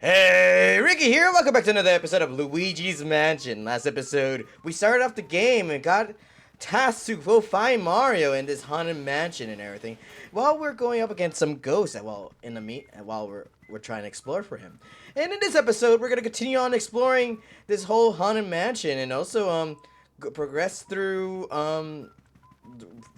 Hey, Ricky here. Welcome back to another episode of Luigi's Mansion. Last episode, we started off the game and got tasked to go find Mario in this haunted mansion and everything. While we're going up against some ghosts, while we're trying to explore for him. And in this episode, we're gonna continue on exploring this whole haunted mansion and also progress through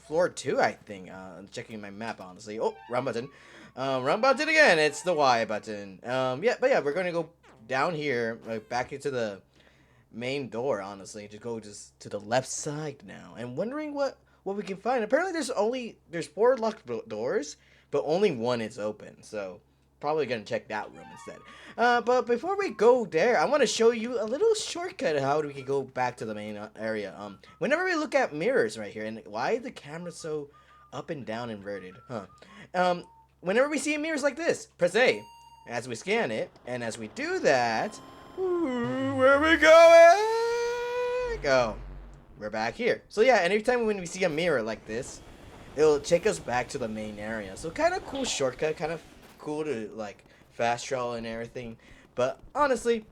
floor 2, I think. Checking my map, honestly. Oh, wrong button. Wrong button again. It's the Y button. Yeah, we're gonna go down here, like, back into the main door, honestly. Just to the left side now. And wondering what we can find. Apparently there's 4 locked doors, but only one is open. So probably gonna check that room instead. But before we go there, I want to show you a little shortcut how we can go back to the main area. Whenever we look at mirrors right here, and why is the camera so up and down inverted? Whenever we see mirrors like this, press A as we scan it, and as we do that, where are we going? Go. We're back here. So yeah, anytime when we see a mirror like this, it'll take us back to the main area. So kind of cool shortcut, kind of cool to like fast travel and everything. But honestly,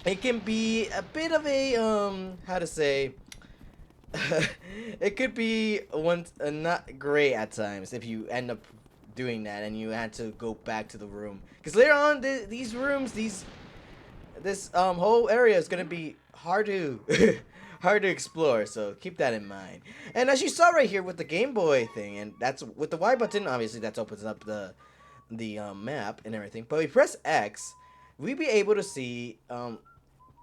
it can be a bit of a how to say. It could be not great at times if you end up doing that and you had to go back to the room, because later on these rooms, this whole area is gonna be hard to hard to explore, so keep that in mind. And as you saw right here with the Game Boy thing, and that's with the Y button, obviously that opens up the map and everything, but we press X, we be able to see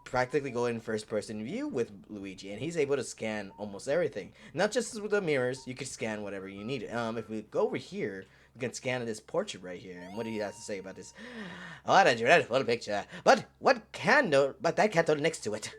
practically go in first person view with Luigi, and he's able to scan almost everything, not just with the mirrors. You can scan whatever you need. If we go over here, we can scan this portrait right here, and what do you have to say about this? Oh, that's a beautiful picture, but that candle next to it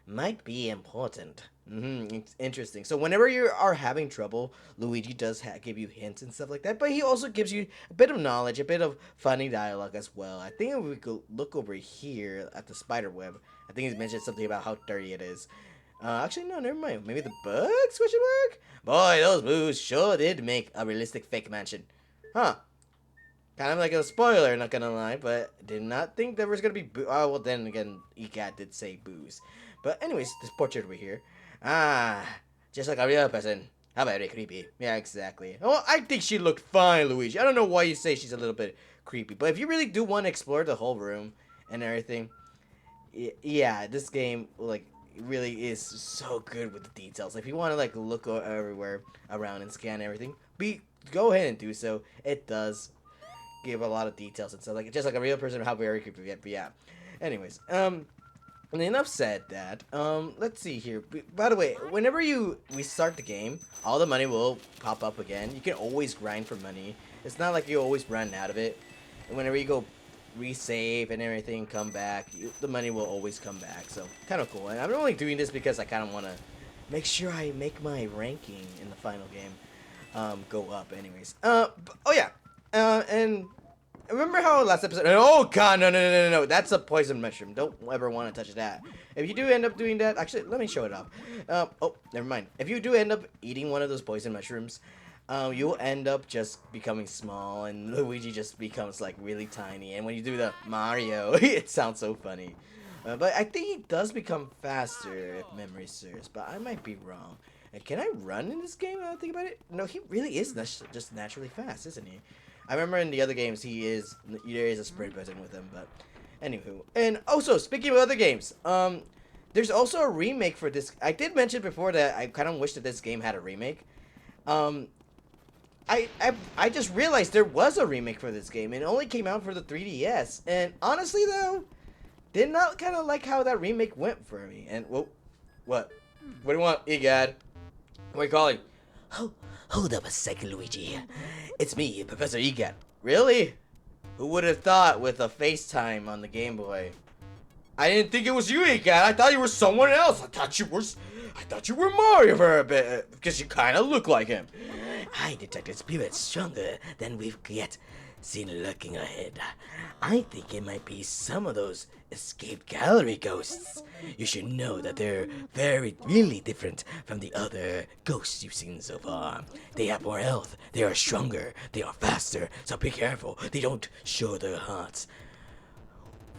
might be important. It's interesting. So whenever you are having trouble, Luigi does give you hints and stuff like that, but he also gives you a bit of knowledge, a bit of funny dialogue as well. I think if we go look over here at the spider web, I think he's mentioned something about how dirty it is. Actually, no, never mind. Maybe the bugs? Question mark? Boy, those boos sure did make a realistic fake mansion. Huh. Kind of like a spoiler, not gonna lie, but did not think there was gonna be oh, well, then again, ECAT did say booze. But anyways, this portrait over here. Just like a real person. How very creepy. Yeah, exactly. Oh, I think she looked fine, Luigi. I don't know why you say she's a little bit creepy, but if you really do want to explore the whole room and everything, yeah, this game, like, really is so good with the details. If you want to, like, look everywhere around and scan everything, go ahead and do so. It does give a lot of details and stuff, like, just like a real person, how very creepy. But yeah. Anyways, and enough said that. Let's see here. By the way, whenever we start the game, all the money will pop up again. You can always grind for money. It's not like you always run out of it. And whenever you go resave and everything, come back, the money will always come back. So kind of cool. And I'm only doing this because I kind of want to make sure I make my ranking in the final game go up. Anyways, oh yeah, and remember how last episode? Oh god, no! That's a poison mushroom. Don't ever want to touch that. If you do end up doing that, actually, let me show it off. Oh, never mind. If you do end up eating one of those poison mushrooms, you'll end up just becoming small, and Luigi just becomes like really tiny. And when you do the Mario, it sounds so funny. But I think he does become faster if memory serves, but I might be wrong. And can I run in this game? I think about it. No, he really is just naturally fast, isn't he? I remember in the other games there is a sprint button with him, but anywho. And also, speaking of other games, there's also a remake for this. I did mention before that I kind of wish that this game had a remake. I just realized there was a remake for this game, and it only came out for the 3DS. And honestly though, did not kind of like how that remake went for me. And whoa, what do you want, Egad? What are you calling? Hold up a second, Luigi. It's me, Professor Egad. Really? Who would have thought with a FaceTime on the Game Boy? I didn't think it was you, Egad. I thought you were someone else. I thought you were Mario for a bit, because you kind of look like him. I detected spirits stronger than we've yet seen lurking ahead. I think it might be some of those escaped gallery ghosts. You should know that they're really different from the other ghosts you've seen so far. They have more health, they are stronger, they are faster, so be careful they don't show their hearts.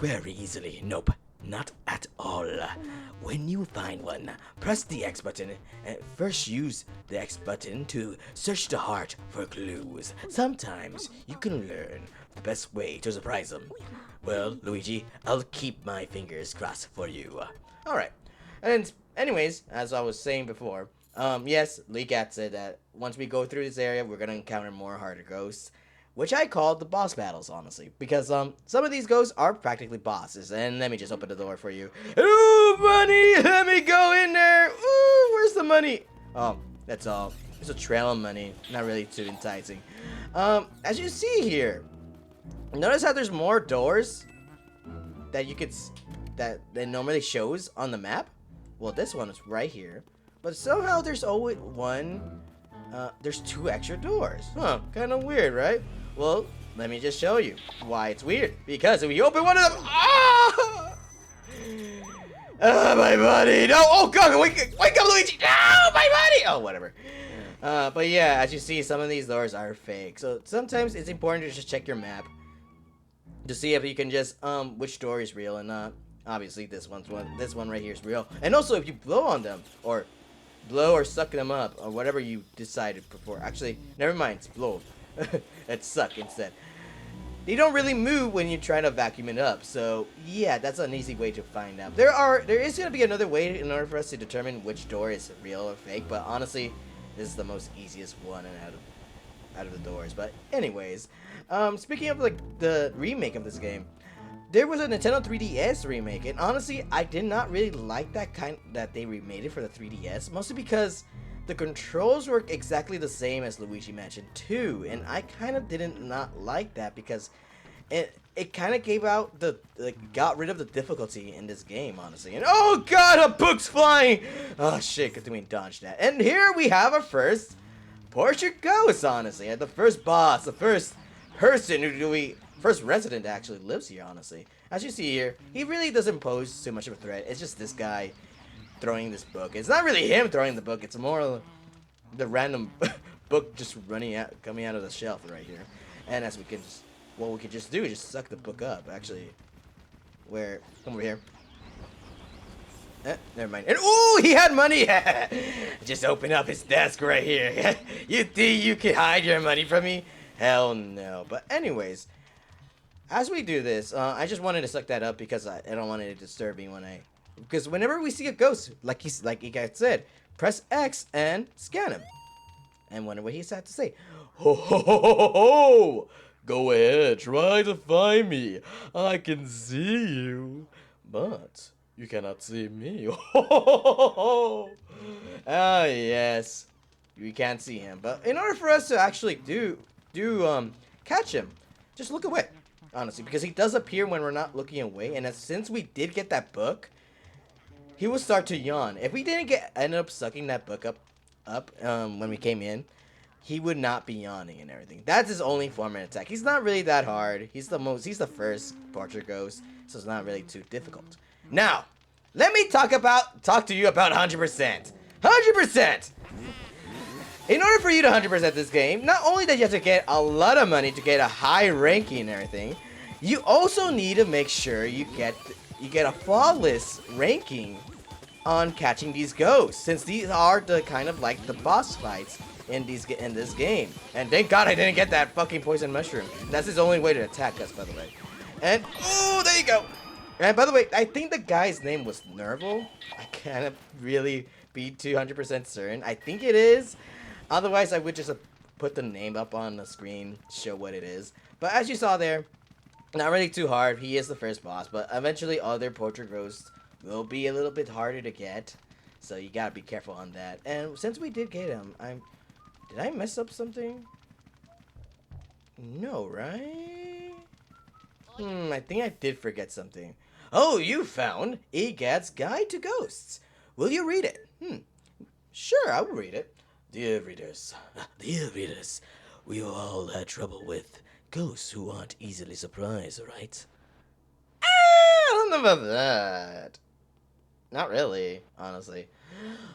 very easily. Nope, not at all. When you find one, press the X button and first use the X button to search the heart for clues. Sometimes you can learn the best way to surprise them. Well, Luigi, I'll keep my fingers crossed for you. Alright, and anyways, as I was saying before, yes, Lee Cat said that once we go through this area, we're gonna encounter more harder ghosts, which I call the boss battles, honestly, because some of these ghosts are practically bosses. And let me just open the door for you. Ooh, money! Let me go in there. Ooh, where's the money? Oh, that's all. There's a trail of money. Not really too enticing. As you see here, notice how there's more doors that you could that normally shows on the map. Well, this one is right here, but somehow there's always one. There's 2 extra doors. Huh, kind of weird, right? Well, let me just show you why it's weird. Because if we open one of them... Ah! My buddy! No! Oh, God! Wake up, Luigi! No! My buddy! Oh, whatever. But yeah, as you see, some of these doors are fake. So sometimes it's important to just check your map to see if you can just, which door is real and not. Obviously, this one right here is real. And also, if you blow on them, or blow or suck them up, or whatever you decided before. Actually, never mind, it's blow. It's suck instead. They don't really move when you try to vacuum it up, so yeah, that's an easy way to find out. There is going to be another way in order for us to determine which door is real or fake, but honestly, this is the most easiest one out of the doors. But anyways, speaking of like the remake of this game, there was a Nintendo 3DS remake, and honestly, I did not really like that they remade it for the 3DS, mostly because the controls were exactly the same as Luigi Mansion 2, and I kind of didn't not like that because it kind of gave out got rid of the difficulty in this game, honestly. And oh God, a book's flying! Oh shit, good thing we dodged that. And here we have our first portrait ghost, honestly, and the first boss, the first person first resident that actually lives here, honestly. As you see here, he really doesn't pose too much of a threat. It's just this guy throwing this book. It's not really him throwing the book. It's more the random book just coming out of the shelf right here. And as what we could just do is just suck the book up. Actually, come over here. Never mind. And ooh, he had money. Just open up his desk right here. You think you can hide your money from me? Hell no. But anyways, as we do this, I just wanted to suck that up because I don't want it to disturb me because whenever we see a ghost, like he guys said, press X and scan him, and wonder what he's had to say. Ho ho ho ho ho! Go ahead, try to find me. I can see you, but you cannot see me. Ho ho ho ho! Ah yes, we can't see him, but in order for us to actually catch him, just look away. Honestly, because he does appear when we're not looking away, and since we did get that book, he will start to yawn. If we didn't end up sucking that book up when we came in, he would not be yawning and everything. That's his only form of attack. He's not really that hard. He's the first portrait ghost, so it's not really too difficult. Now, let me talk to you about 100%. 100%! In order for you to 100% this game, not only that you have to get a lot of money to get a high ranking and everything, you also need to make sure you get a flawless ranking on catching these ghosts, since these are the kind of like the boss fights in this game. And thank God I didn't get that fucking poison mushroom. That's his only way to attack us, by the way. And oh, there you go. And by the way, I think the guy's name was Nerval. I can't really be 200% certain. I think it is. Otherwise, I would just put the name up on the screen, show what it is. But as you saw there, not really too hard. He is the first boss, but eventually other portrait ghosts will be a little bit harder to get. So you gotta be careful on that. And since we did get him, did I mess up something? No, right? I think I did forget something. Oh, you found EGAD's Guide to Ghosts. Will you read it? Sure, I will read it. Dear readers, we all had trouble with ghosts who aren't easily surprised, right? I don't know about that. Not really, honestly.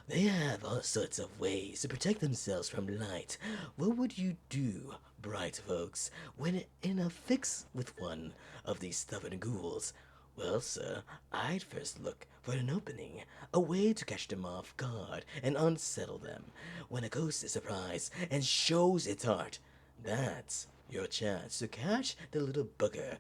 They have all sorts of ways to protect themselves from light. What would you do, bright folks, when in a fix with one of these stubborn ghouls? Well, sir, I'd first look for an opening, a way to catch them off guard and unsettle them. When a ghost is surprised and shows its heart, that's your chance to catch the little bugger.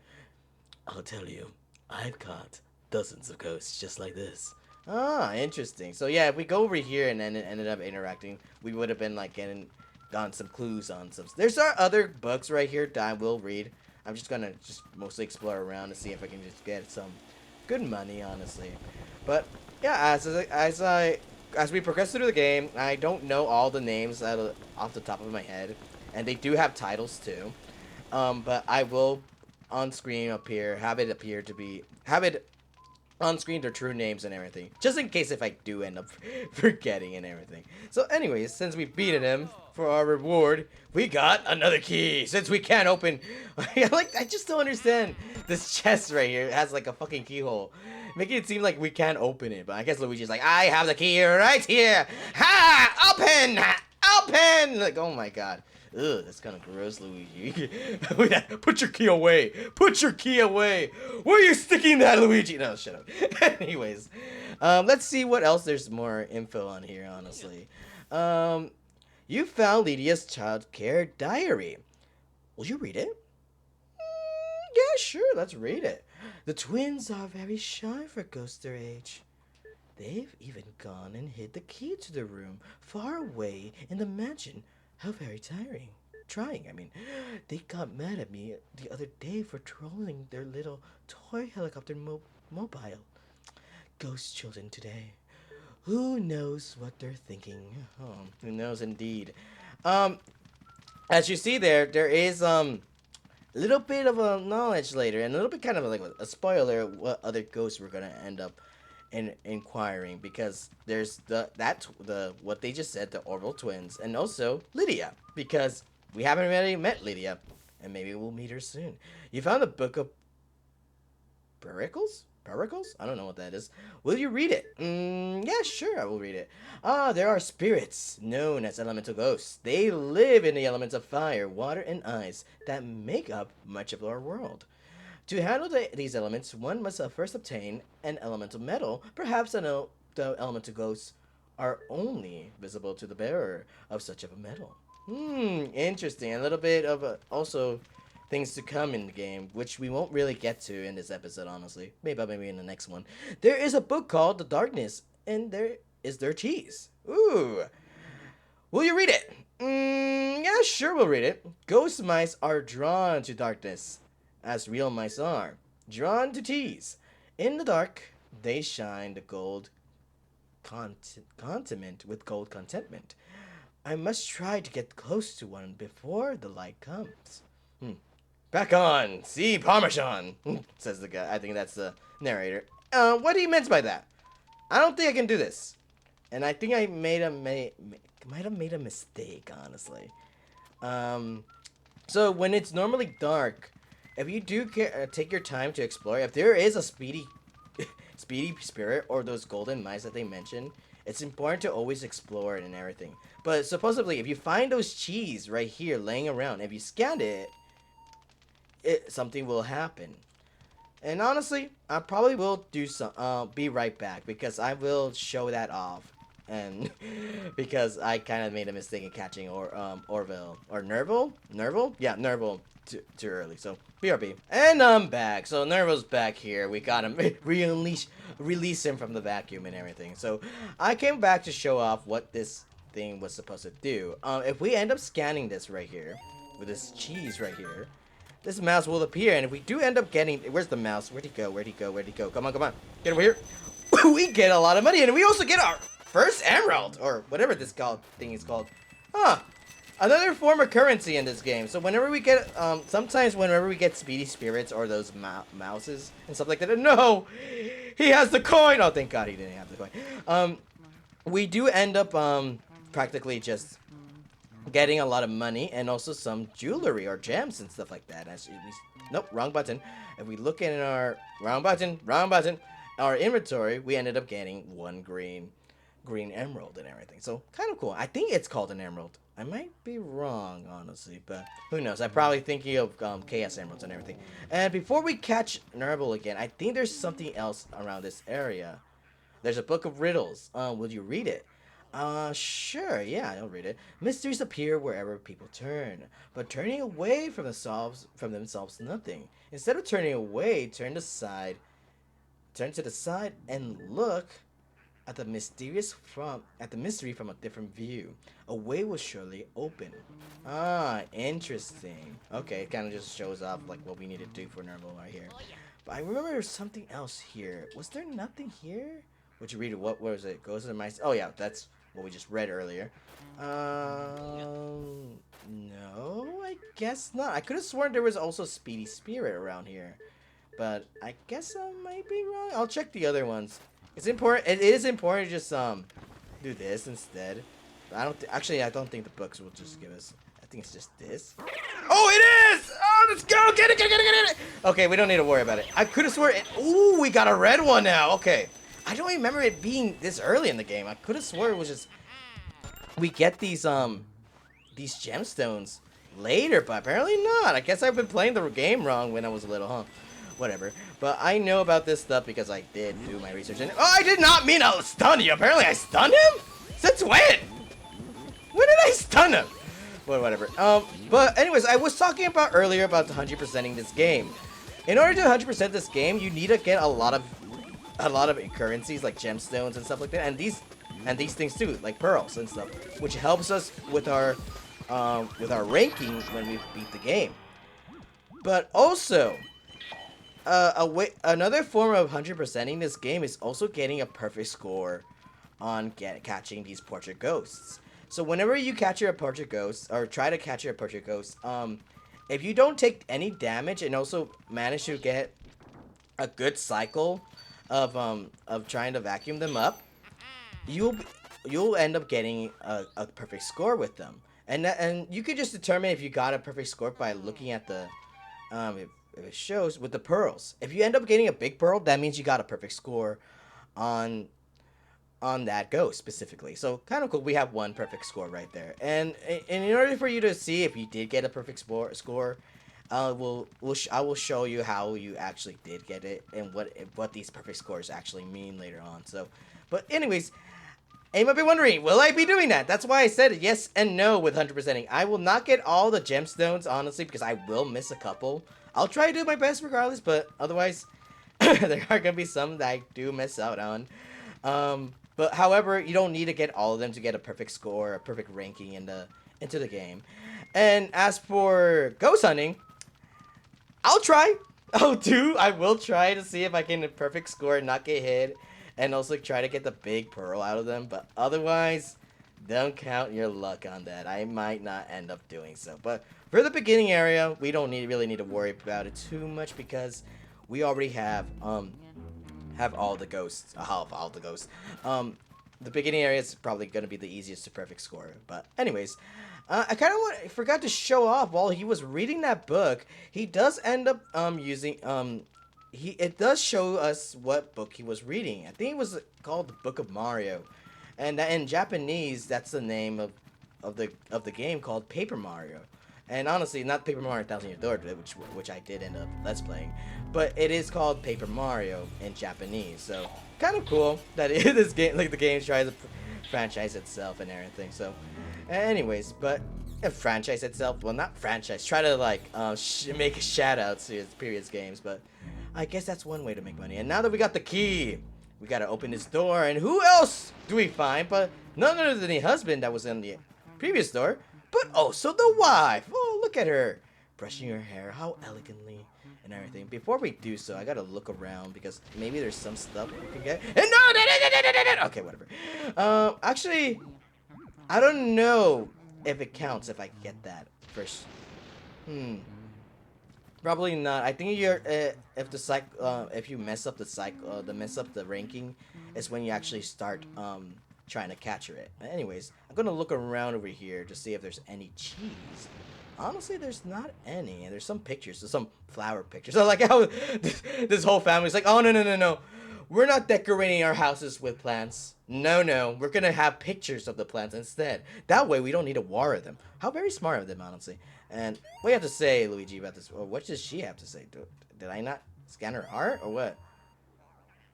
I'll tell you, I've caught dozens of ghosts just like this. Ah, interesting. So yeah, if we go over here and then it ended up interacting, we would have been like gotten some clues on some. There's our other books right here that I will read. I'm just gonna just mostly explore around to see if I can just get some good money, honestly. But yeah, as we progress through the game, I don't know all the names off the top of my head, and they do have titles too. But I will on screen appear, have it on screen their true names and everything, just in case if I do end up forgetting and everything. So anyways, since we beaten him, for our reward, we got another key. Since we can't open, I just don't understand this chest right here. It has like a fucking keyhole, making it seem like we can't open it. But I guess Luigi's like, I have the key right here. Ha! Open! Open! Like, oh my god. Ugh, that's kind of gross, Luigi. Put your key away. Put your key away. Where are you sticking that, Luigi? No, shut up. Anyways, let's see what else there's more info on here, honestly. You found Lydia's child care diary. Will you read it? Yeah, sure, let's read it. The twins are very shy for ghosts their age. They've even gone and hid the key to the room far away in the mansion. How very tiring. Trying, I mean. They got mad at me the other day for trolling their little toy helicopter mobile. Ghost children today. Who knows what they're thinking? Oh, who knows indeed. As you see there is a little bit of a knowledge later, and a little bit kind of like a spoiler of what other ghosts we're gonna end up inquiring, because there's the what they just said, the Orville twins, and also Lydia, because we haven't really met Lydia, and maybe we'll meet her soon. You found the book of Pericles? Pericles? I don't know what that is. Will you read it? Yeah, sure, I will read it. There are spirits known as elemental ghosts. They live in the elements of fire, water, and ice that make up much of our world. To handle these elements, one must first obtain an elemental metal. Perhaps the elemental ghosts are only visible to the bearer of such of a metal. Interesting. A little bit of also things to come in the game, which we won't really get to in this episode, honestly. Maybe in the next one. There is a book called The Darkness, and there is their cheese. Ooh. Will you read it? Yeah, sure, we'll read it. Ghost mice are drawn to darkness, as real mice are, drawn to tease. In the dark, they shine the gold contentment with gold contentment. I must try to get close to one before the light comes. Back on, see Parmesan, says the guy. I think that's the narrator. What do you mean by that? I don't think I can do this. And I think I might have made a mistake, honestly. So when it's normally dark, if you do take your time to explore, if there is a speedy spirit or those golden mice that they mentioned, it's important to always explore it and everything. But supposedly, if you find those cheese right here laying around, if you scan it, something will happen. And honestly, I probably will do some. Be right back, because I will show that off, and because I kind of made a mistake in catching Orville or Nerval, yeah, Nerval too early. So BRB, and I'm back. So Nerval's back here. We got him. Release him from the vacuum and everything. So I came back to show off what this thing was supposed to do. If we end up scanning this right here with this cheese right here, this mouse will appear, and if we do end up getting... Where's the mouse? Where'd he go? Where'd he go? Where'd he go? Come on, come on. Get over here. We get a lot of money, and we also get our first emerald, or whatever this thing is called. Huh. Another form of currency in this game. So whenever we get... sometimes whenever we get speedy spirits or those mouses and stuff like that... No! He has the coin! Oh, thank God he didn't have the coin. We do end up, practically just... getting a lot of money, and also some jewelry or gems and stuff like that. Nope, wrong button. If we look in our wrong button, our inventory, we ended up getting one green emerald and everything. So kind of cool. I think it's called an emerald. I might be wrong, honestly, but who knows? I'm probably thinking of Chaos Emeralds and everything. And before we catch Nerval again, I think there's something else around this area. There's a book of riddles. Will you read it? Sure, yeah, I'll read it. Mysteries appear wherever people turn, but turning away from them solves nothing. Instead of turning away, turn to the side and look at the mystery from a different view. A way will surely open. Ah, interesting. Okay, it kind of just shows off like what we need to do for Nerval right here. But I remember there's something else here. Was there nothing here? Would you read it? What was it? Goes to my. Oh yeah, that's what we just read earlier. No, I guess not. I could have sworn there was also Speedy Spirit around here, but I guess I might be wrong. I'll check the other ones. It's important. It is important to just do this instead. I don't actually. I don't think the books will just give us. I think it's just this. Oh, it is! Oh, let's go! Get it! Get it! Get it! Get it! Okay, we don't need to worry about it. I could have sworn it. Ooh, we got a red one now. Okay. I don't remember it being this early in the game. I could have sworn it was just we get these gemstones later, but apparently not. I guess I've been playing the game wrong when I was little, huh? Whatever. But I know about this stuff because I did do my research. And oh, I did not mean to stun you. Apparently I stunned him? Since when? When did I stun him? Well, whatever. But anyways, I was talking about earlier about 100%ing this game. In order to 100% this game, you need to get a lot of currencies like gemstones and stuff like that, and these things too, like pearls and stuff, which helps us with our ranking when we beat the game. But also, another form of 100%ing this game is also getting a perfect score on catching these portrait ghosts. So whenever you capture a portrait ghost, or try to capture a portrait ghost, if you don't take any damage and also manage to get a good cycle of trying to vacuum them up, you'll end up getting a perfect score with them. And you can just determine if you got a perfect score by looking at the if it shows with the pearls. If you end up getting a big pearl, that means you got a perfect score on that ghost specifically. So kind of cool. We have one perfect score right there. And in order for you to see if you did get a perfect score, I will show you how you actually did get it and what these perfect scores actually mean later on. So, but anyways, you might be wondering, will I be doing that? That's why I said yes and no with 100%ing. I will not get all the gemstones, honestly, because I will miss a couple. I'll try to do my best regardless, but otherwise, there are gonna be some that I do miss out on. But however, you don't need to get all of them to get a perfect score, a perfect ranking into the game. And as for ghost hunting, I'll try. I will try to see if I can get a perfect score and not get hit, and also try to get the big pearl out of them. But otherwise, don't count your luck on that. I might not end up doing so. But for the beginning area, we don't really need to worry about it too much because we already have all the ghosts. All the ghosts. The beginning area is probably going to be the easiest to perfect score. But anyways, I kind of forgot to show off while he was reading that book. He does end up using it does show us what book he was reading. I think it was called the Book of Mario, and in Japanese, that's the name of the game called Paper Mario. And honestly, not Paper Mario 1000 Year Door, which I did end up let's playing, but it is called Paper Mario in Japanese. So kind of cool that this game, like the game, tries to franchise itself and everything. So, anyways, but franchise itself, well, not franchise. Try to like make a shout out to its previous games, but I guess that's one way to make money. And now that we got the key, we gotta open this door. And who else do we find but none other than the husband that was in the previous door, but also the wife. Oh, look at her brushing her hair, how elegantly and everything. Before we do so, I gotta look around because maybe there's some stuff we can get. And no, okay, whatever. Actually, I don't know if it counts if I get that first. Probably not. I think you're if you mess up the ranking is when you actually start trying to capture it. Anyways, I'm gonna look around over here to see if there's any cheese. Honestly, there's not any, and there's some pictures, there's some flower pictures. I like how this whole family's like, oh no, we're not decorating our houses with plants. No, we're gonna have pictures of the plants instead. That way we don't need to water them. How very smart of them, honestly. And what do you have to say, Luigi, about this? Or what does she have to say? Did I not scan her heart, or what?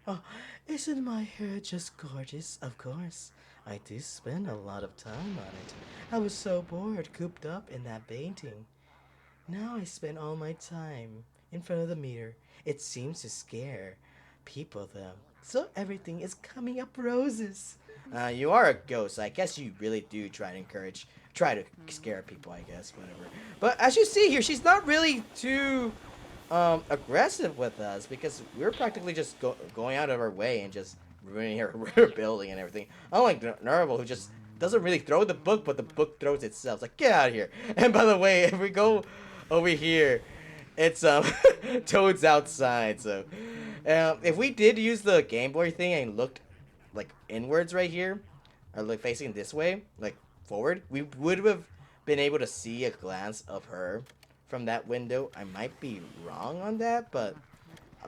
Oh, isn't my hair just gorgeous? Of course. I do spend a lot of time on it. I was so bored cooped up in that painting. Now I spend all my time in front of the mirror. It seems to scare people, though. So everything is coming up roses. You are a ghost. I guess you really do try to scare people, I guess, whatever. But as you see here, she's not really too aggressive with us because we're practically just going out of our way and just ruining her building and everything. Unlike Nerval, who just doesn't really throw the book, but the book throws itself. It's like, get out of here. And by the way, if we go over here, it's Toad's outside. So if we did use the Game Boy thing and looked like inwards right here, or like facing this way, like forward, we would have been able to see a glance of her from that window. I might be wrong on that, but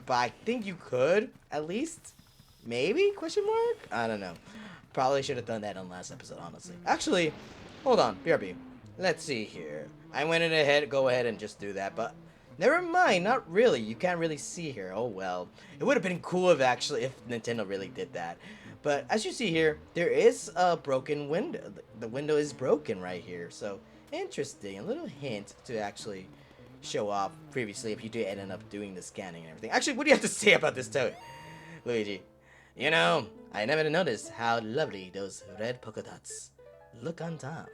I think you could at least, maybe, question mark. I don't know. Probably should have done that on last episode, honestly. Actually, hold on, BRB. Let's see here. I went in ahead, go ahead and just do that, but never mind, not really. You can't really see here. Oh well. It would have been cool if Nintendo really did that. But as you see here, there is a broken window. The window is broken right here. So interesting. A little hint to actually show off previously if you did end up doing the scanning and everything. Actually, what do you have to say about this Toad, Luigi? You know, I never noticed how lovely those red polka dots look on top.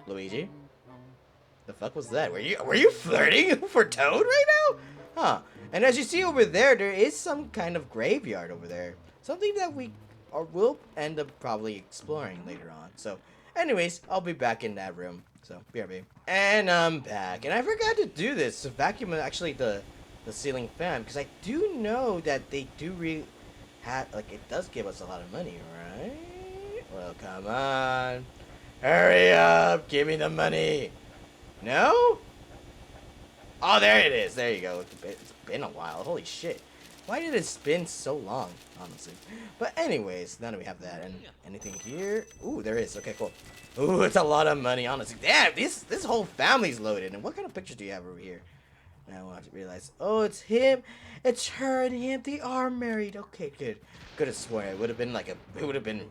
Luigi? The fuck was that? Were you flirting for Toad right now? Huh. And as you see over there, there is some kind of graveyard over there. Something that we will end up probably exploring later on. So, anyways, I'll be back in that room. So, BRB. And I'm back. And I forgot to do this. To vacuum actually the ceiling fan. Because I do know that they do like, it does give us a lot of money, right? Well, come on. Hurry up. Give me the money. No? Oh, there it is. There you go. It's been a while. Holy shit. Why did it spin so long, honestly? But anyways, now that we have that. And anything here? Ooh, there is. Okay, cool. Ooh, it's a lot of money, honestly. Damn, this whole family's loaded. And what kind of picture do you have over here? Now I have to realize. Oh, it's him. It's her and him. They are married. Okay, good. Could have sworn it would have been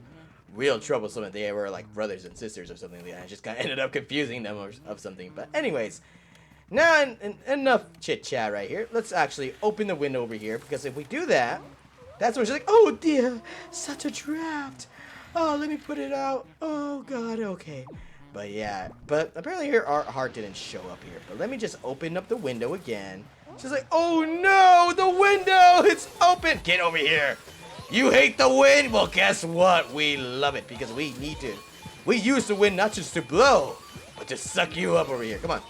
real troublesome if they were like brothers and sisters or something like that. I just kind of ended up confusing them of something. But anyways, now enough chit chat right here. Let's actually open the window over here, because if we do that, that's when she's like, oh dear, such a draft. Oh, let me put it out. Oh god, okay. But yeah, but apparently her heart didn't show up here. But let me just open up the window again. She's like, oh no, the window, it's open. Get over here. You hate the wind? Well, guess what? We love it because we need to. We use the wind not just to blow, but to suck you up over here. Come on.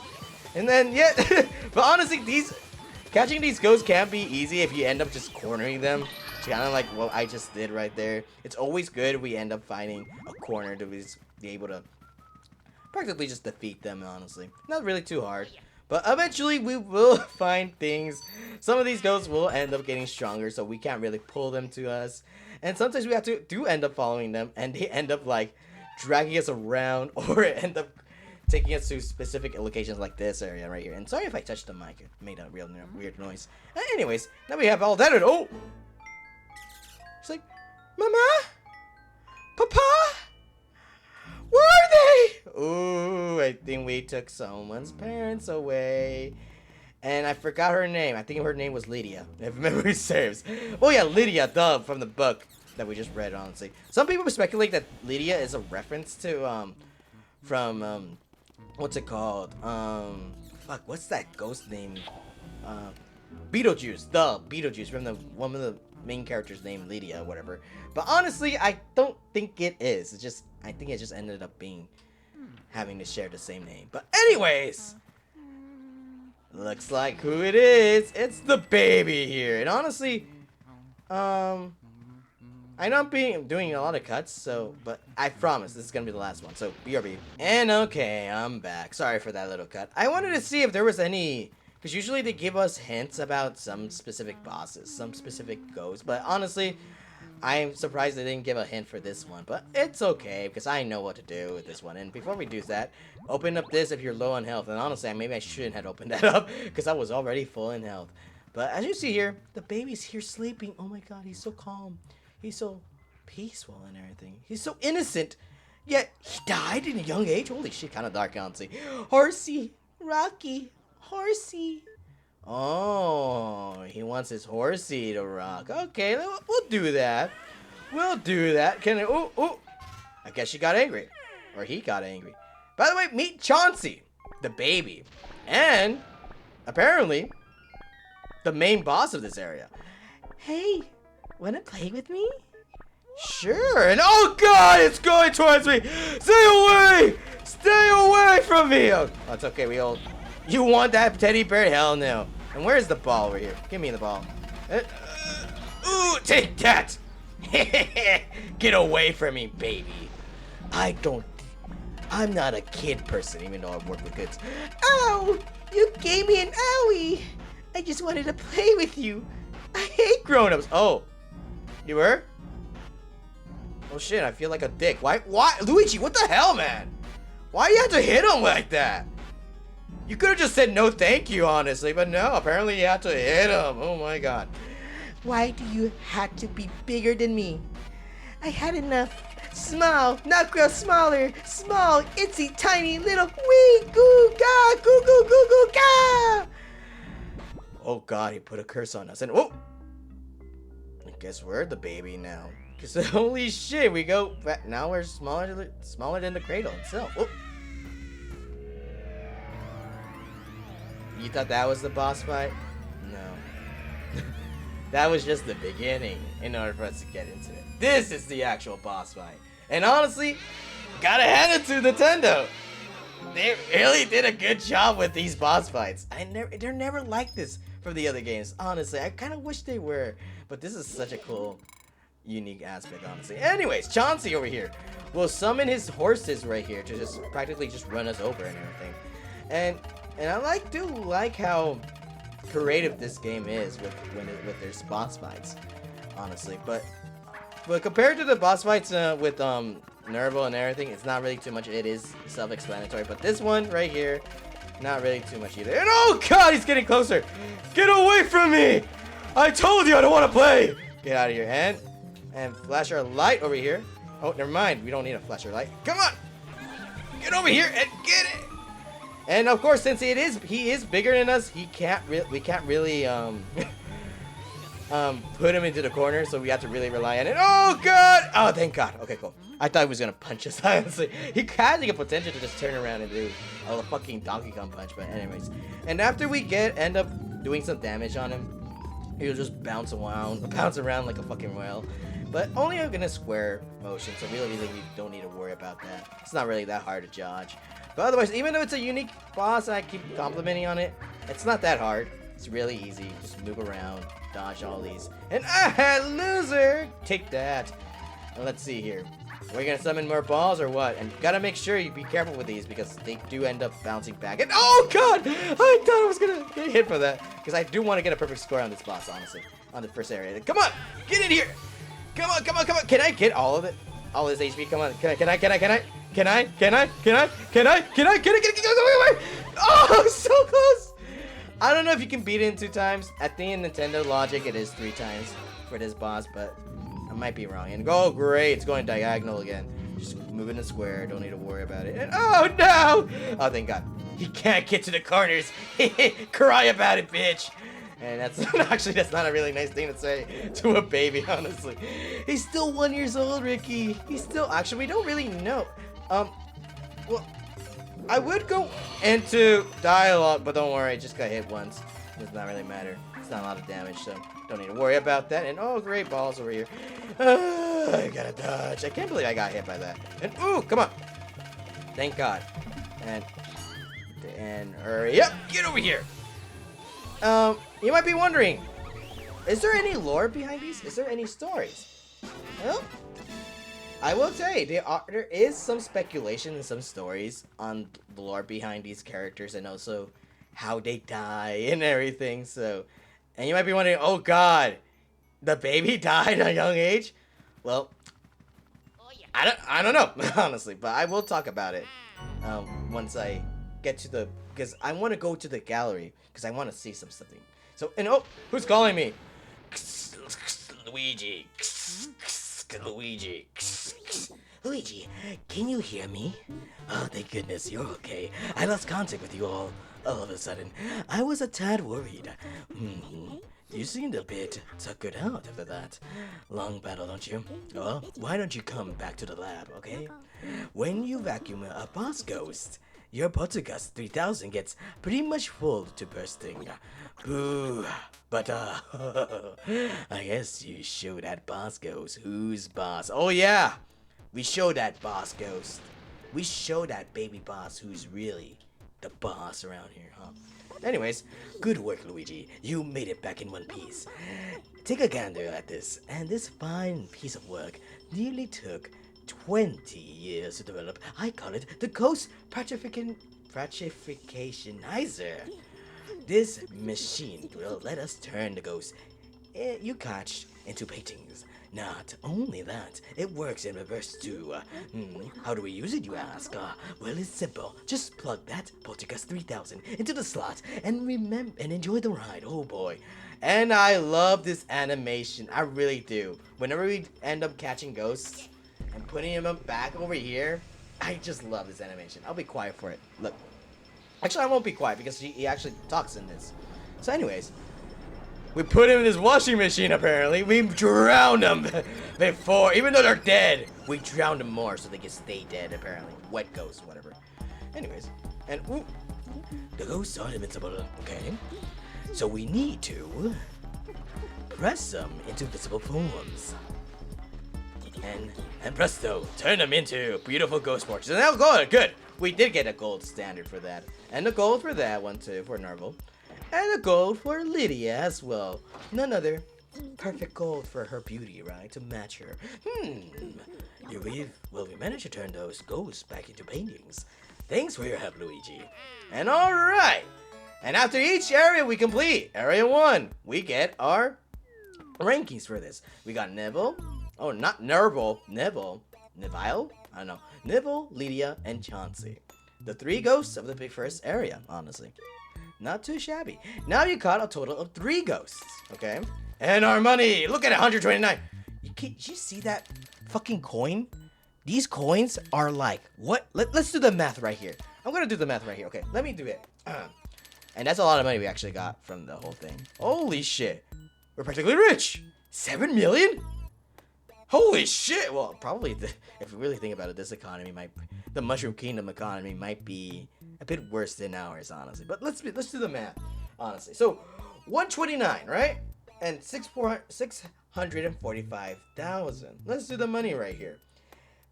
And then, yeah. But honestly, catching these ghosts can be easy if you end up just cornering them. It's kind of like what I just did right there. It's always good if we end up finding a corner to be able to practically just defeat them, honestly. Not really too hard. But eventually, we will find things. Some of these ghosts will end up getting stronger, so we can't really pull them to us. And sometimes we do end up following them, and they end up, like, dragging us around, or end up taking us to specific locations like this area right here. And sorry if I touched the mic. It made a real weird noise. Anyways, now we have all that. Oh! She's like, Mama? Papa? Where are they? Ooh, I think we took someone's parents away. And I forgot her name. I think her name was Lydia, if memory serves. Oh yeah, Lydia, from the book that we just read, honestly. Some people speculate that Lydia is a reference to, from, what's it called? Fuck, what's that ghost name? Beetlejuice, Beetlejuice, from one of the main characters named Lydia, whatever. But honestly, I don't think it is. I think it just ended up having to share the same name. But anyways, looks like who it is. It's the baby here. And honestly, I know I'm doing a lot of cuts, but I promise this is gonna be the last one. So BRB. And okay, I'm back. Sorry for that little cut. I wanted to see if there was any, because usually they give us hints about some specific bosses, some specific ghosts. But honestly, I'm surprised they didn't give a hint for this one, but it's okay because I know what to do with this one. And before we do that, open up this if you're low on health. And honestly, maybe I shouldn't have opened that up because I was already full in health. But as you see here, the baby's here sleeping. Oh my god, he's so calm. He's so peaceful and everything. He's so innocent. Yet he died in a young age. Holy shit, kind of dark, honestly. Horsey, Rocky, Horsey. Oh, he wants his horsey to rock. Okay, we'll do that. We'll do that. Can I? Oh, oh. I guess she got angry. Or he got angry. By the way, meet Chauncey, the baby. And, apparently, the main boss of this area. Hey, wanna play with me? Sure. And oh god, it's going towards me. Stay away! Stay away from me! Oh, it's okay. You want that teddy bear? Hell no. And where's the ball over here? Give me the ball. Ooh, take that! Get away from me, baby. I'm not a kid person, even though I work with kids. Ow! You gave me an owie! I just wanted to play with you. I hate grown-ups. Oh. You were? Oh shit, I feel like a dick. Why? Luigi, what the hell, man? Why you have to hit him like that? You could have just said no thank you, honestly, but no, apparently you have to hit him. Oh my god. Why do you have to be bigger than me? I had enough. Small, not grow smaller. Small, itsy, tiny, little wee goo ga goo goo goo goo ga. Oh god, he put a curse on us. And oh, I guess we're the baby now. Cause holy shit, we go back. Now we're smaller than the cradle itself. Oh. You thought that was the boss fight? No. That was just the beginning in order for us to get into it. This is the actual boss fight. And honestly, gotta hand it to Nintendo. They really did a good job with these boss fights. They're never like this from the other games. Honestly, I kind of wish they were. But this is such a cool, unique aspect, honestly. Anyways, Chauncey over here will summon his horses right here to just practically just run us over and everything. And I do like how creative this game is with their boss fights, honestly. But compared to the boss fights with Nerval and everything, it's not really too much. It is self-explanatory. But this one right here, not really too much either. And oh god, he's getting closer. Get away from me! I told you I don't want to play. Get out of here, and flash our light over here. Oh, never mind. We don't need a flash our light. Come on, get over here and get it. And of course, since he is bigger than us, we can't really put him into the corner, so we have to really rely on it. Oh god! Oh, thank god. Okay, cool. I thought he was gonna punch us, honestly. He has the potential to just turn around and do a fucking Donkey Kong punch, but anyways. And after we end up doing some damage on him, he'll just bounce around like a fucking whale. But only in a square motion, so really we don't need to worry about that. It's not really that hard to dodge. But otherwise, even though it's a unique boss and I keep complimenting on it, it's not that hard. It's really easy. Just move around, dodge all these. And loser! Take that. And let's see here. Are we gonna summon more balls or what? And you gotta make sure you be careful with these because they do end up bouncing back. And oh god! I thought I was gonna get hit for that. Because I do want to get a perfect score on this boss, honestly. On the first area. Come on! Get in here! Come on, come on, come on! Can I get all of it? All this HP? Come on. Can I? Oh, so close! I don't know if you can beat it in 2 times. I think in Nintendo logic it is 3 times for this boss, but I might be wrong. And oh great, it's going diagonal again. Just move in the square, don't need to worry about it. And oh no! Oh thank god. He can't get to the corners. Cry about it, bitch. And that's not a really nice thing to say to a baby, honestly. He's still 1 year old, Ricky. He's still, actually, we don't really know. Well, I would go into dialogue, but don't worry, I just got hit once. Does not really matter. It's not a lot of damage, so don't need to worry about that. And oh, great balls over here. I gotta dodge. I can't believe I got hit by that. And ooh, come on. Thank God. And hurry up, get over here. You might be wondering, is there any lore behind these? Is there any stories? Well, I will say there is some speculation and some stories on the lore behind these characters and also how they die and everything. So, and you might be wondering, oh god, the baby died at a young age? Well, I don't know, honestly, but I will talk about it once I get to the, because I want to go to the gallery because I want to see something. So, and oh, who's calling me? Luigi. Luigi. Luigi, can you hear me? Oh, thank goodness you're okay. I lost contact with you all of a sudden. I was a tad worried. You seemed a bit tuckered out after that long battle, don't you? Well, why don't you come back to the lab, okay? When you vacuum a boss ghost, your Poltergust 3000 gets pretty much full to bursting. Boo. But, I guess you show that boss ghost who's boss. Oh, yeah! We show that boss ghost. We show that baby boss who's really the boss around here, huh? Anyways, good work, Luigi. You made it back in one piece. Take a gander at this, and this fine piece of work nearly took 20 years to develop. I call it the Ghost Petrificationizer. This machine will let us turn the ghosts you catch into paintings. Not only that, it works in reverse too. How do we use it, you ask? Well, it's simple. Just plug that Poltergust 3000 into the slot and enjoy the ride. Oh boy. And I love this animation. I really do. Whenever we end up catching ghosts and putting them back over here, I just love this animation. I'll be quiet for it. Look. Actually, I won't be quiet because he actually talks in this. So anyways, we put him in his washing machine, apparently. We drowned them before, even though they're dead. We drowned them more so they can stay dead, apparently. Wet ghosts, whatever. Anyways, and ooh, the ghosts are invincible, okay? So we need to press them into visible forms. And presto, turn them into beautiful ghost portraits. And now good. We did get a gold standard for that. And the gold for that one too, for Narvel. And the gold for Lydia as well. None other. Perfect gold for her beauty, right? To match her. We managed to turn those ghosts back into paintings. Thanks for your help, Luigi. And alright. And after each area we complete, area 1, we get our rankings for this. We got Neville. Oh, not Nerval. Neville. Neville? I don't know. Neville, Lydia, and Chauncey. The 3 ghosts of the first area, honestly. Not too shabby. Now you caught a total of 3 ghosts, okay? And our money! Look at it, 129! Did you see that fucking coin? These coins are like, what? Let's do the math right here. I'm gonna do the math right here, okay? Let me do it. And that's a lot of money we actually got from the whole thing. Holy shit. We're practically rich! 7 million? Holy shit! Well, probably, if we really think about it, this economy the Mushroom Kingdom economy might be a bit worse than ours, honestly. But let's do the math, honestly. So, 129, right? And 645,000. Let's do the money right here.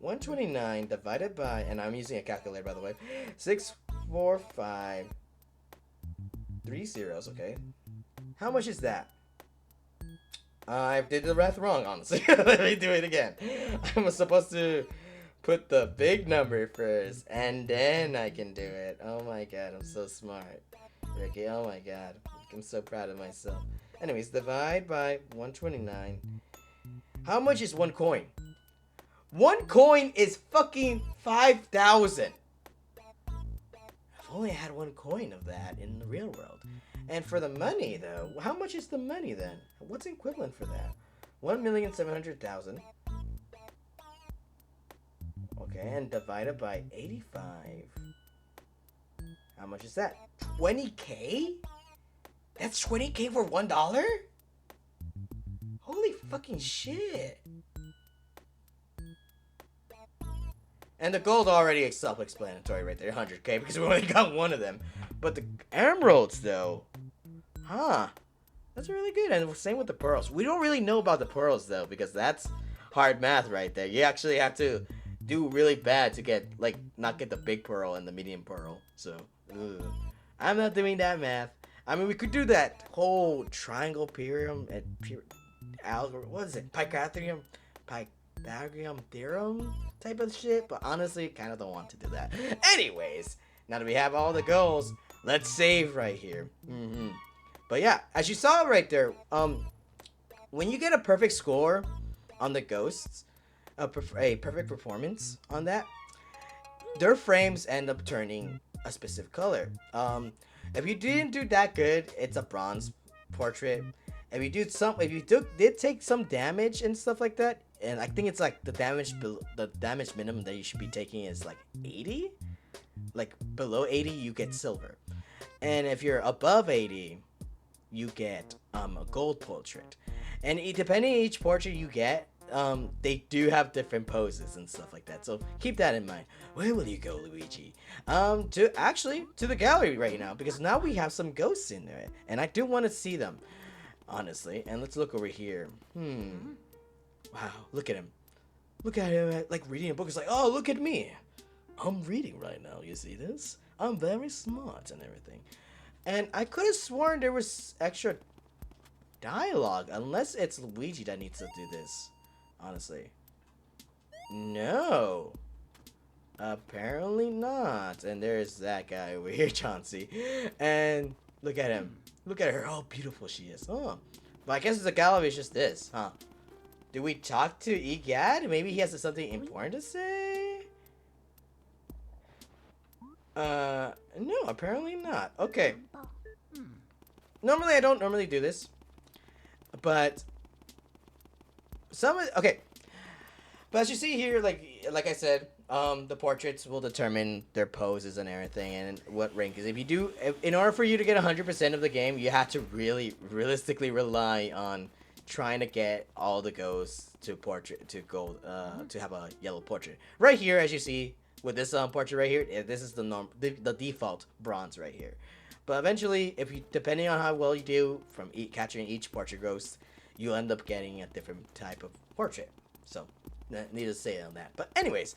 129 divided by, and I'm using a calculator, by the way. 645, 3 zeros, okay. How much is that? I did the math wrong, honestly. Let me do it again. I was supposed to put the big number first, and then I can do it. Oh my god, I'm so smart. Ricky, oh my god. I'm so proud of myself. Anyways, divide by 129. How much is 1 coin? 1 coin is fucking 5,000. I've only had 1 coin of that in the real world. And for the money, though, how much is the money then? What's equivalent for that? 1,700,000. Okay, and divided by 85. How much is that? 20K? That's 20K for $1? Holy fucking shit. And the gold already is self-explanatory right there, 100K, because we only got 1 of them. But the emeralds, though, that's really good. And same with the pearls. We don't really know about the pearls, though, because that's hard math right there. You actually have to do really bad to get, like, not get the big pearl and the medium pearl. So, I'm not doing that math. I mean, we could do that whole triangle theorem and what is it? Pythagorean theorem type of shit, but honestly, kind of don't want to do that. Anyways, now that we have all the goals, let's save right here. But yeah, as you saw right there, when you get a perfect score, on the ghosts, a perfect performance on that, their frames end up turning a specific color. If you didn't do that good, it's a bronze portrait. If you did take some damage and stuff like that, and I think it's like the damage minimum that you should be taking is like 80. Like below 80, you get silver, and if you're above 80, you get a gold portrait. And depending on each portrait you get, they do have different poses and stuff like that. So keep that in mind. Where will you go, Luigi? To the gallery right now, because now we have some ghosts in there, and I do want to see them, honestly. And let's look over here. Wow, look at him. Look at him, like reading a book. It's like, oh, look at me. I'm reading right now. You see this? I'm very smart and everything. And I could have sworn there was extra dialogue, unless it's Luigi that needs to do this. Honestly. No. Apparently not. And there's that guy over here, Chauncey. And look at him. Look at her. How beautiful she is. Oh. But I guess the gallery is just this, huh? Do we talk to Egad? Maybe he has something important to say? No, apparently not. Okay. Normally, I don't normally do this. But okay. But as you see here, like I said, the portraits will determine their poses and everything, and what rank is. In order for you to get 100% of the game, you have to really realistically rely on trying to get all the ghosts to have a yellow portrait. Right here, as you see with this portrait right here, this is the default bronze right here. But eventually, depending on how well you do from capturing each portrait ghost, you'll end up getting a different type of portrait. So, needless to say on that. But anyways,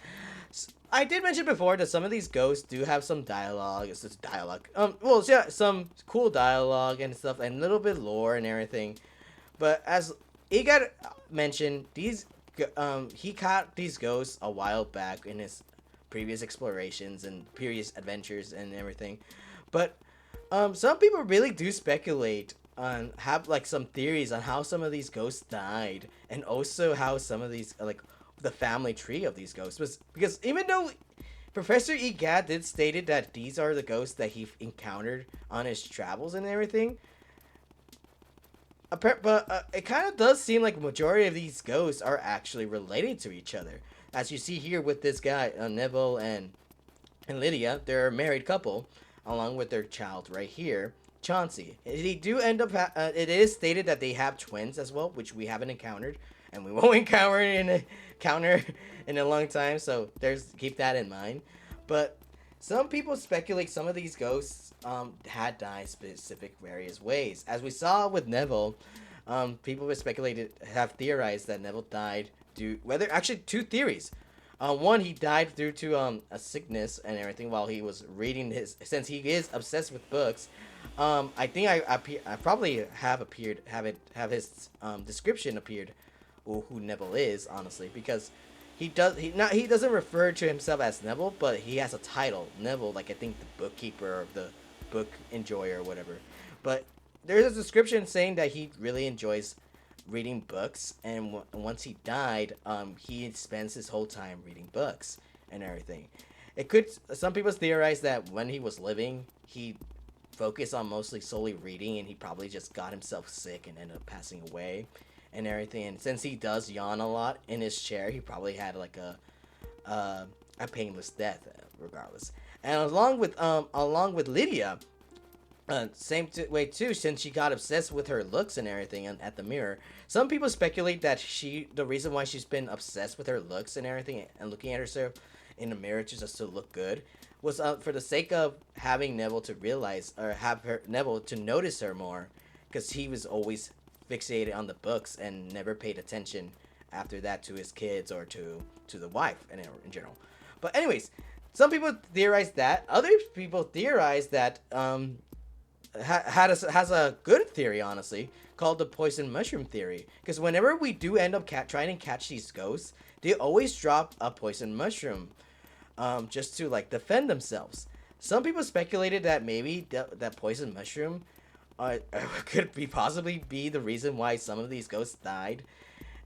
I did mention before that some of these ghosts do have some dialogue. It's just dialogue. Yeah, some cool dialogue and stuff, and a little bit lore and everything. But as Egad mentioned, he caught these ghosts a while back in his previous explorations and previous adventures and everything. But some people really do speculate have like some theories on how some of these ghosts died, and also how some of these the family tree of these ghosts was, because even though Professor Egad did stated that these are the ghosts that he encountered on his travels and everything, but it kind of does seem like the majority of these ghosts are actually related to each other. As you see here with this guy, Neville and Lydia, they're a married couple, along with their child right here, Chauncey. They do end up. It is stated that they have twins as well, which we haven't encountered, and we won't encounter in a long time. So keep that in mind. But some people speculate some of these ghosts had died specific various ways. As we saw with Neville, people have theorized that Neville died two theories. One, he died due to a sickness and everything while he was reading since he is obsessed with books. I think I probably have his description appeared, who Neville is, honestly, because he doesn't refer to himself as Neville, but he has a title, Neville, like I think the bookkeeper or the book enjoyer or whatever. But there's a description saying that he really enjoys reading books, and once he died, he spends his whole time reading books and everything. Some people theorize that when he was living, he focused on mostly solely reading, and he probably just got himself sick and ended up passing away and everything. And since he does yawn a lot in his chair, he probably had like a painless death regardless. And along with Lydia, way too, since she got obsessed with her looks and everything at the mirror. Some people speculate that the reason why she's been obsessed with her looks and everything and looking at herself in the mirror just to look good was for the sake of having Neville to realize, or Neville to notice her more, because he was always fixated on the books and never paid attention after that to his kids or to the wife in general. But anyways, some people theorize that. Other people theorize that has a good theory, honestly, called the poison mushroom theory. Because whenever we do end up trying to catch these ghosts, they always drop a poison mushroom, just to defend themselves. Some people speculated that maybe that poison mushroom could possibly be the reason why some of these ghosts died.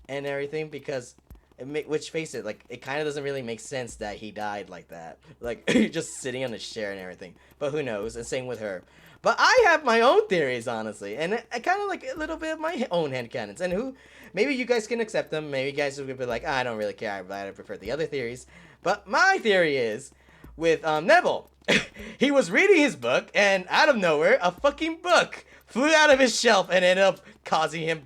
and everything because which face it, like it kind of doesn't really make sense that he died like that, like just sitting on the chair and everything. But who knows? And same with her. But I have my own theories, honestly, and I kind of like a little bit of my own headcanons. And who, maybe you guys can accept them. Maybe you guys will be like, I don't really care. I prefer the other theories. But my theory is with Neville. He was reading his book, and out of nowhere, a fucking book flew out of his shelf and ended up causing him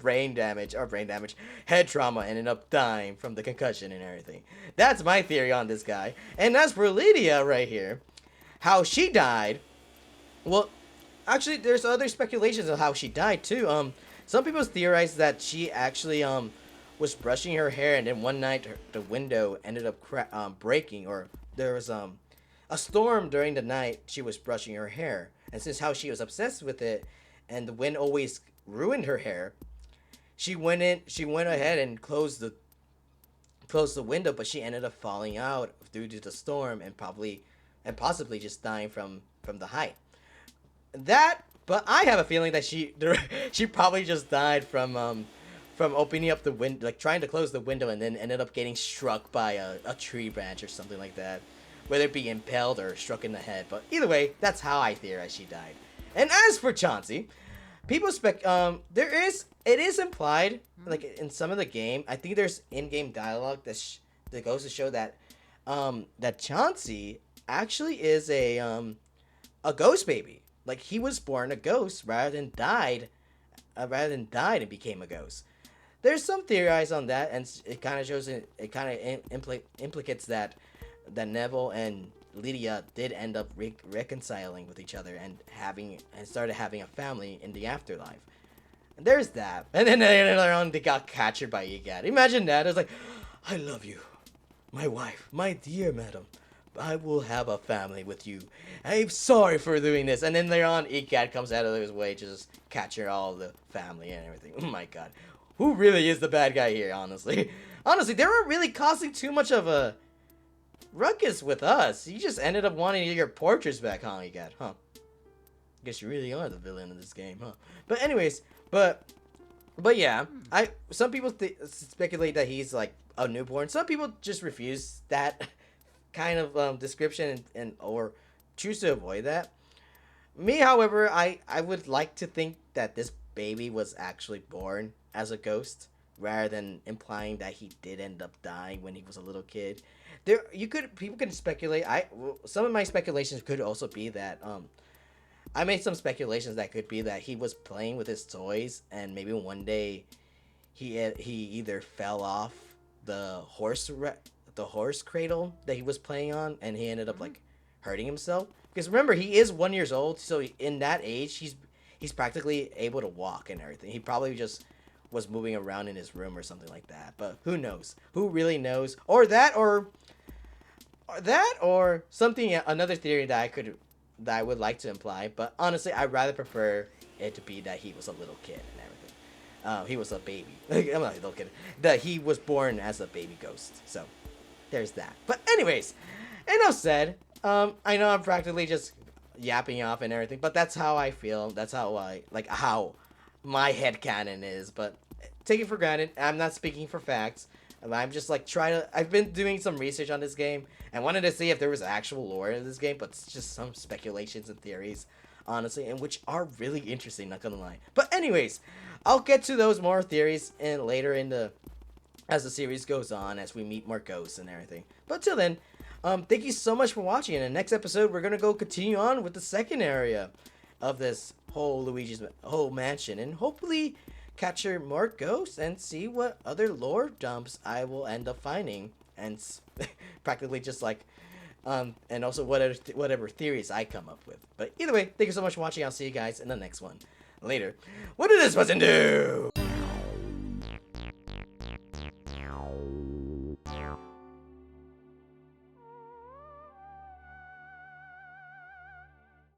head trauma, and ended up dying from the concussion and everything. That's my theory on this guy. And as for Lydia right here, how she died, well, actually, there's other speculations of how she died too. Some people theorize that she actually was brushing her hair, and then one night the window ended up breaking, or there was a storm during the night she was brushing her hair, and since how she was obsessed with it, and the wind always ruined her hair, she went ahead and closed the window, but she ended up falling out due to the storm and possibly just dying from the height. But I have a feeling that she probably just died from opening up the window, like trying to close the window, and then ended up getting struck by a tree branch or something like that, whether it be impaled or struck in the head. But either way, that's how I theorize she died. And as for Chauncey, people it is implied, like in some of the game, I think there's in-game dialogue that goes to show that that Chauncey actually is a ghost baby. Like he was born a ghost rather than died and became a ghost. There's some theories on that, and it kind of shows it kind of implicates that Neville and Lydia did end up reconciling with each other and started having a family in the afterlife. And there's that. And then later on, they got captured by Egad. Imagine that. It's like, I love you, my wife, my dear madam. I will have a family with you. I'm sorry for doing this. And then later on, Egad comes out of his way to just capture all the family and everything. Oh my god. Who really is the bad guy here, honestly? Honestly, they weren't really causing too much of a ruckus with us. You just ended up wanting to get your portraits back, huh, Egad? Huh. Guess you really are the villain of this game, huh? But anyways, but yeah, some people speculate that he's like a newborn. Some people just refuse that kind of description and or choose to avoid that. Me, however, I would like to think that this baby was actually born as a ghost rather than implying that he did end up dying when he was a little kid. People can speculate. Some of my speculations could also be that I made some speculations that could be that he was playing with his toys, and maybe one day he either fell off the horse cradle that he was playing on, and he ended up like hurting himself. Because remember, he is 1 year old, so in that age, he's practically able to walk and everything. He probably just was moving around in his room or something like that. But who knows? Who really knows? Or something. Another theory that I would like to imply. But honestly, I'd rather prefer it to be that he was a little kid and everything. He was a baby. I'm not a little kid. That he was born as a baby ghost. So there's that. But anyways, enough said. I know I'm practically just yapping off and everything, but that's how I feel. That's how how my headcanon is. But take it for granted. I'm not speaking for facts. I'm just like I've been doing some research on this game and wanted to see if there was actual lore in this game, but it's just some speculations and theories, honestly, and which are really interesting, not gonna lie. But anyways, I'll get to those more theories later as the series goes on, as we meet more ghosts and everything. But till then, thank you so much for watching. In the next episode, we're gonna continue on with the second area of this whole Luigi's whole mansion, and hopefully capture more ghosts and see what other lore dumps I will end up finding, and practically just like and also whatever theories I come up with. But either way, thank you so much for watching. I'll see you guys in the next one. Later. What did this person do?